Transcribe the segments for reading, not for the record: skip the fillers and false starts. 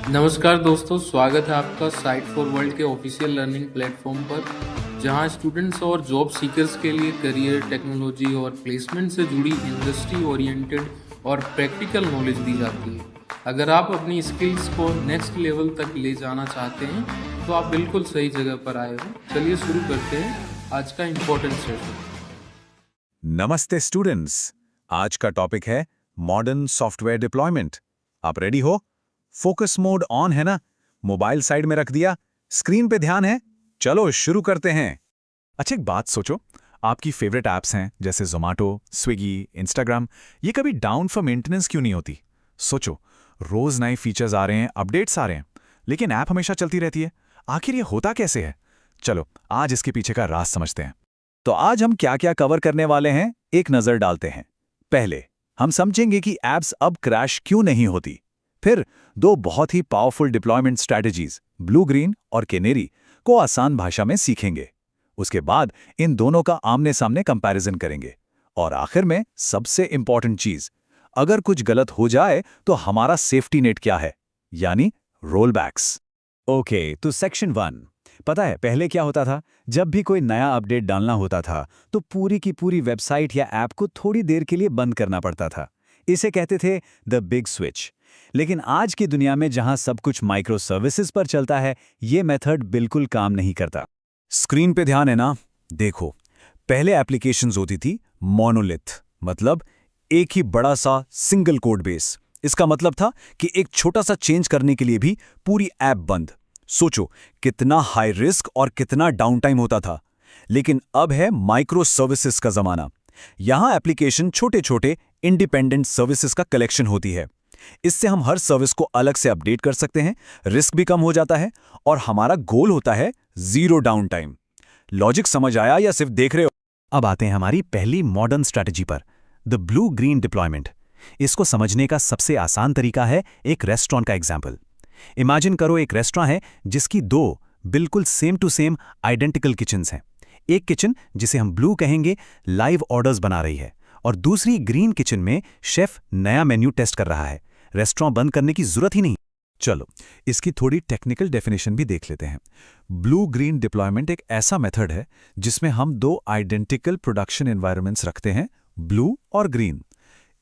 नमस्कार दोस्तों, स्वागत है आपका साइट फॉर वर्ल्ड के ऑफिशियल लर्निंग प्लेटफॉर्म पर, जहां स्टूडेंट्स और जॉब सीकर्स के लिए करियर, टेक्नोलॉजी और प्लेसमेंट से जुड़ी इंडस्ट्री ओरिएंटेड और प्रैक्टिकल नॉलेज दी जाती है। अगर आप अपनी स्किल्स को नेक्स्ट लेवल तक ले जाना चाहते हैं तो आप बिल्कुल सही जगह पर आए हो। चलिए शुरू करते हैं आज का इम्पोर्टेंट सेशन। नमस्ते स्टूडेंट्स, आज का टॉपिक है मॉडर्न सॉफ्टवेयर डिप्लॉयमेंट। आप रेडी हो? फोकस मोड ऑन है ना? मोबाइल साइड में रख दिया, स्क्रीन पे ध्यान है? चलो शुरू करते हैं। अच्छा, एक बात सोचो, आपकी फेवरेट ऐप्स हैं जैसे ज़ोमैटो, स्विगी, इंस्टाग्राम, ये कभी डाउन फॉर मेंटेनेंस क्यों नहीं होती? सोचो, रोज नए फीचर्स आ रहे हैं, अपडेट्स आ रहे हैं, लेकिन ऐप हमेशा चलती रहती है। आखिर ये होता कैसे है? चलो आज इसके पीछे का राज समझते हैं। तो आज हम क्या क्या कवर करने वाले हैं, एक नजर डालते हैं। पहले हम समझेंगे कि ऐप्स अब क्रैश क्यों नहीं होती। फिर दो बहुत ही powerful deployment strategies, blue green और कैनेरी, को आसान भाषा में सीखेंगे। उसके बाद इन दोनों का आमने सामने कंपैरिजन करेंगे। और आखिर में सबसे इंपॉर्टेंट चीज, अगर कुछ गलत हो जाए तो हमारा सेफ्टी नेट क्या है, यानी रोल बैक्स। ओके, तो सेक्शन 1। पता है पहले क्या होता था? जब भी कोई नया अपडेट डालना होता था तो पूरी की पूरी वेबसाइट या ऐप को थोड़ी देर के लिए बंद करना पड़ता था। इसे कहते थे द बिग स्विच। लेकिन आज की दुनिया में जहां सब कुछ माइक्रो सर्विसेज पर चलता है, ये मेथड बिल्कुल काम नहीं करता। स्क्रीन पे ध्यान है ना? देखो, पहले एप्लीकेशंस होती थी मोनोलिथ, मतलब एक ही बड़ा सा सिंगल कोड बेस। इसका मतलब था कि एक छोटा सा चेंज करने के लिए भी पूरी ऐप बंद। सोचो कितना हाई रिस्क और कितना डाउन टाइम होता था। लेकिन अब है माइक्रो सर्विसेज का जमाना। यहां एप्लीकेशन छोटे छोटे इंडिपेंडेंट सर्विसेज का कलेक्शन होती है। इससे हम हर सर्विस को अलग से अपडेट कर सकते हैं, रिस्क भी कम हो जाता है और हमारा गोल होता है जीरो डाउन टाइम। लॉजिक समझ आया या सिर्फ देख रहे हो? अब आते हैं हमारी पहली मॉडर्न स्ट्रैटेजी पर, द ब्लू ग्रीन डिप्लॉयमेंट। इसको समझने का सबसे आसान तरीका है एक रेस्टोरेंट का एग्जाम्पल। इमेजिन करो एक रेस्टोरेंट है जिसकी दो बिल्कुल same to same identical kitchens हैं। एक किचन, जिसे हम ब्लू कहेंगे, लाइव ऑर्डर्स बना रही है, और दूसरी ग्रीन किचन में शेफ नया मेन्यू टेस्ट कर रहा है। रेस्टोरेंट बंद करने की जरूरत ही नहीं। चलो इसकी थोड़ी टेक्निकल डेफिनेशन भी देख लेते हैं। ब्लू ग्रीन डिप्लॉयमेंट एक ऐसा मेथड है जिसमें हम दो आइडेंटिकल प्रोडक्शन एनवायरनमेंट्स रखते हैं, ब्लू और ग्रीन।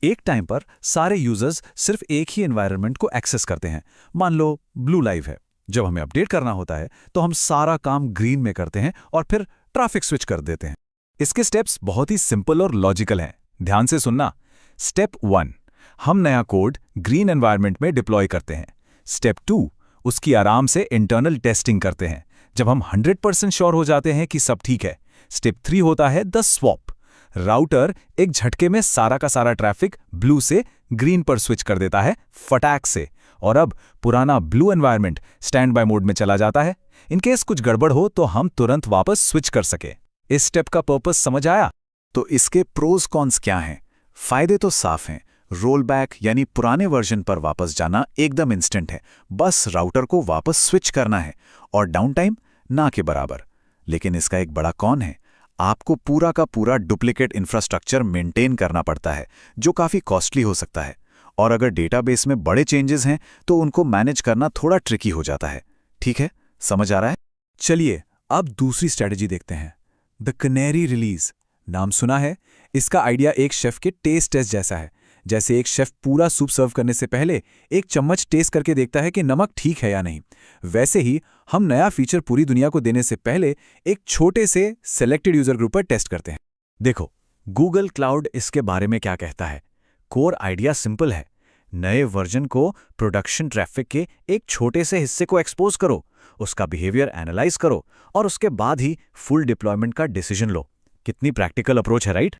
एक टाइम पर सारे यूजर्स सिर्फ एक ही एनवायरनमेंट को एक्सेस करते हैं। मान लो ब्लू लाइव है। जब हमें अपडेट करना होता है तो हम सारा काम ग्रीन में करते हैं और फिर ट्रैफिक स्विच कर देते हैं। इसके स्टेप्स बहुत ही सिंपल और लॉजिकल हैं। ध्यान से सुनना। स्टेप 1, हम नया कोड ग्रीन एनवायरनमेंट में डिप्लॉय करते हैं। स्टेप 2, उसकी आराम से इंटरनल टेस्टिंग करते हैं। जब हम 100% श्योर हो जाते हैं कि सब ठीक है, स्टेप 3 होता है द स्वैप। राउटर एक झटके में सारा का सारा ट्रैफिक ब्लू से ग्रीन पर स्विच कर देता है फटाक से, और अब पुराना blue environment stand by mode में चला जाता है। इनकेस कुछ गड़बड़ हो तो हम तुरंत वापस स्विच कर सके। इस स्टेप का पर्पस समझ आया? तो इसके प्रोज कॉन्स क्या हैं? फायदे तो साफ हैं। रोल बैक यानी पुराने वर्जन पर वापस जाना एकदम इंस्टेंट है, बस राउटर को वापस स्विच करना है, और डाउन टाइम ना के बराबर। लेकिन इसका एक बड़ा कॉन है, आपको पूरा का पूरा डुप्लीकेट इंफ्रास्ट्रक्चर मेंटेन करना पड़ता है, जो काफ़ी कॉस्टली हो सकता है। और अगर डेटाबेस में बड़े चेंजेस हैं तो उनको मैनेज करना थोड़ा ट्रिकी हो जाता है। ठीक है, समझ आ रहा है? चलिए अब दूसरी स्ट्रैटेजी देखते हैं, द कैनेरी रिलीज। नाम सुना है? इसका आइडिया एक शेफ के टेस्ट टेस्ट जैसा है। जैसे एक शेफ पूरा सूप सर्व करने से पहले एक चम्मच टेस्ट करके देखता है कि नमक ठीक है या नहीं, वैसे ही हम नया फीचर पूरी दुनिया को देने से पहले एक छोटे से सेलेक्टेड यूजर ग्रुप पर टेस्ट करते हैं। देखो गूगल क्लाउड इसके बारे में क्या कहता है। कोर आइडिया सिंपल है, नए वर्जन को प्रोडक्शन ट्रैफिक के एक छोटे से हिस्से को एक्सपोज करो, उसका बिहेवियर एनालाइज करो, और उसके बाद ही फुल डिप्लॉयमेंट का डिसीजन लो। कितनी प्रैक्टिकल अप्रोच है, राइट?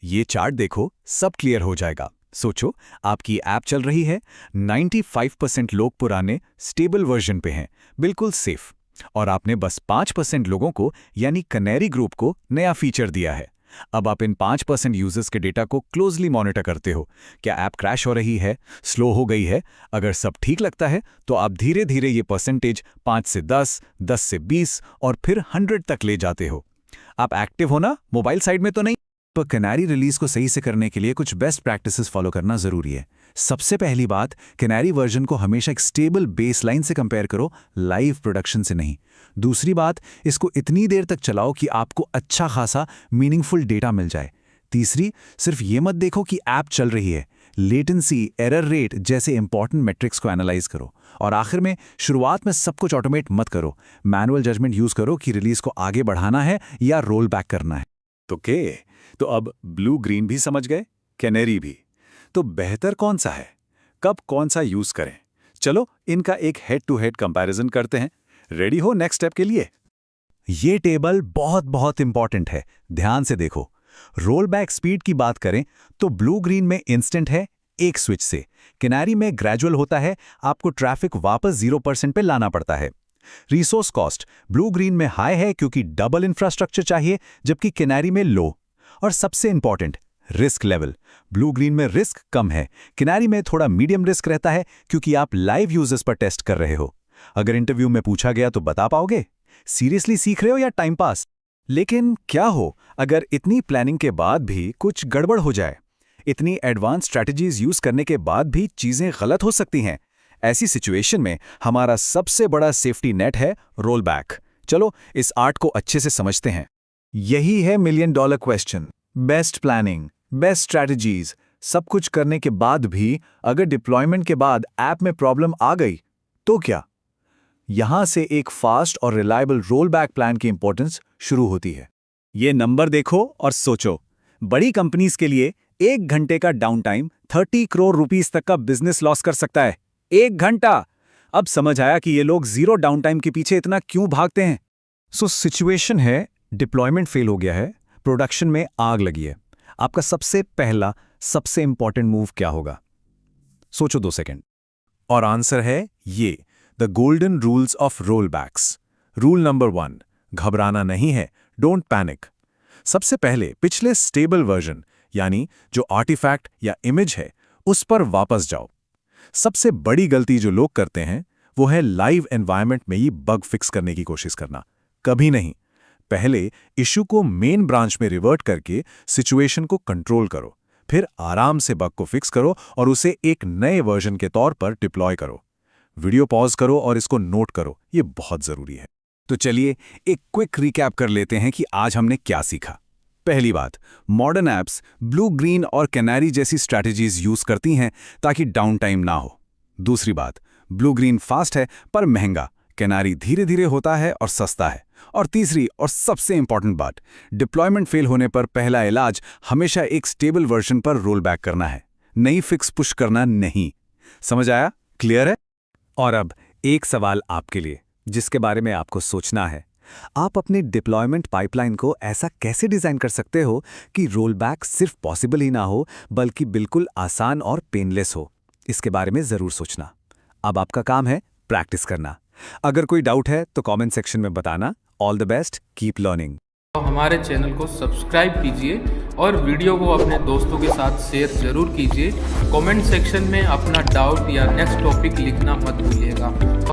ये चार्ट देखो, सब क्लियर हो जाएगा। सोचो आपकी ऐप चल रही है, 95% लोग पुराने स्टेबल वर्जन पे हैं, बिल्कुल सेफ, और आपने बस 5% लोगों को यानी कैनेरी ग्रुप को नया फीचर दिया है। अब आप इन 5% यूजर्स के डेटा को क्लोजली मॉनिटर करते हो। क्या ऐप क्रैश हो रही है, स्लो हो गई है? अगर सब ठीक लगता है तो आप धीरे धीरे ये परसेंटेज 5 से 10, 10 से 20 और फिर 100 तक ले जाते हो। आप एक्टिव हो ना, मोबाइल साइड में तो नहीं? पर कैनरी रिलीज को सही से करने के लिए कुछ बेस्ट प्रैक्टिसेस फॉलो करना जरूरी है। सबसे पहली बात, कैनरी वर्जन को हमेशा एक स्टेबल बेसलाइन से कंपेयर करो, लाइव प्रोडक्शन से नहीं। दूसरी बात, इसको इतनी देर तक चलाओ कि आपको अच्छा खासा मीनिंगफुल डेटा मिल जाए। तीसरी, सिर्फ ये मत देखो कि ऐप चल रही है, लेटेंसी, एरर रेट जैसे इंपॉर्टेंट मेट्रिक्स को एनालाइज करो। और आखिर में, शुरुआत में सब कुछ ऑटोमेट मत करो, मैनुअल जजमेंट यूज करो कि रिलीज को आगे बढ़ाना है या रोल बैक करना है। तो अब ब्लू ग्रीन भी समझ गए, कैनरी भी। तो बेहतर कौन सा है, कब कौन सा यूज करें? चलो इनका एक हेड टू हेड कंपैरिजन करते हैं। रेडी हो नेक्स्ट स्टेप के लिए? ये टेबल बहुत बहुत इंपॉर्टेंट है, ध्यान से देखो। रोल बैक स्पीड की बात करें तो ब्लू ग्रीन में इंस्टेंट है, एक स्विच से। कैनरी में ग्रेजुअल होता है, आपको ट्रैफिक वापस 0% पे लाना पड़ता है। रिसोर्स कॉस्ट ब्लू ग्रीन में हाई है क्योंकि डबल इंफ्रास्ट्रक्चर चाहिए, जबकि कैनरी में लो। और सबसे important, risk level. Blue green में रिस्क कम है, कैनरी में थोड़ा मीडियम रिस्क रहता है क्योंकि आप लाइव यूजर्स पर टेस्ट कर रहे हो। अगर इंटरव्यू में पूछा गया तो बता पाओगे? सीरियसली सीख रहे हो या टाइम पास? लेकिन क्या हो अगर इतनी प्लानिंग के बाद भी कुछ गड़बड़ हो जाए? इतनी एडवांस स्ट्रैटेजीज यूज करने के बाद भी चीजें गलत हो सकती हैं। ऐसी सिचुएशन में हमारा सबसे बड़ा सेफ्टी नेट है रोल बैक। चलो इस आर्ट को अच्छे से समझते हैं। यही है $1 million question. Best planning, best strategies, सब कुछ करने के बाद भी अगर डिप्लॉयमेंट के बाद ऐप में प्रॉब्लम आ गई तो क्या? यहां से एक फास्ट और रिलायबल रोल बैक प्लान की इंपॉर्टेंस शुरू होती है। ये नंबर देखो और सोचो, बड़ी कंपनीज के लिए 1 घंटे का डाउन टाइम 30 करोड़ रुपीस तक का बिजनेस लॉस कर सकता है। 1 घंटा! अब समझ आया कि ये लोग जीरो डाउन टाइम के पीछे इतना क्यों भागते हैं। सो सिचुएशन है, डिप्लॉयमेंट फेल हो गया है, प्रोडक्शन में आग लगी है। आपका सबसे पहला, सबसे इंपॉर्टेंट मूव क्या होगा? सोचो 2 सेकंड। और आंसर है ये, the golden rules of rollbacks. Rule number 1, घबराना नहीं है, डोंट पैनिक। सबसे पहले पिछले स्टेबल वर्जन यानी जो आर्टिफैक्ट या इमेज है उस पर वापस जाओ। सबसे बड़ी गलती जो लोग करते हैं वो है लाइव एनवायरनमेंट में ही बग फिक्स करने की कोशिश करना। कभी नहीं, पहले इशू को मेन ब्रांच में रिवर्ट करके सिचुएशन को कंट्रोल करो, फिर आराम से बग को फिक्स करो और उसे एक नए वर्जन के तौर पर डिप्लॉय करो। वीडियो पॉज करो और इसको नोट करो, ये बहुत जरूरी है। तो चलिए एक क्विक रिकैप कर लेते हैं कि आज हमने क्या सीखा। पहली बात, मॉडर्न ऐप्स ब्लू ग्रीन और कैनरी जैसी स्ट्रैटेजीज यूज करती हैं ताकि डाउन टाइम ना हो। दूसरी बात, ब्लू ग्रीन फास्ट है पर महंगा, कैनरी धीरे धीरे होता है और सस्ता है। और तीसरी और सबसे इंपॉर्टेंट बात, डिप्लॉयमेंट फेल होने पर पहला इलाज हमेशा एक स्टेबल वर्जन पर रोल बैक करना है, नई फिक्स पुश करना नहीं। समझ आया? क्लियर है? और अब एक सवाल आपके लिए जिसके बारे में आपको सोचना है। आप अपने डिप्लॉयमेंट पाइपलाइन को ऐसा कैसे डिजाइन कर सकते हो कि रोल बैक सिर्फ पॉसिबल ही ना हो बल्कि बिल्कुल आसान और पेनलेस हो? इसके बारे में जरूर सोचना। अब आपका काम है प्रैक्टिस करना। अगर कोई डाउट है तो कमेंट सेक्शन में बताना। All the best, keep learning. तो हमारे चैनल को सब्सक्राइब कीजिए और वीडियो को अपने दोस्तों के साथ शेयर जरूर कीजिए। कमेंट सेक्शन में अपना डाउट या नेक्स्ट टॉपिक लिखना मत भूलिएगा।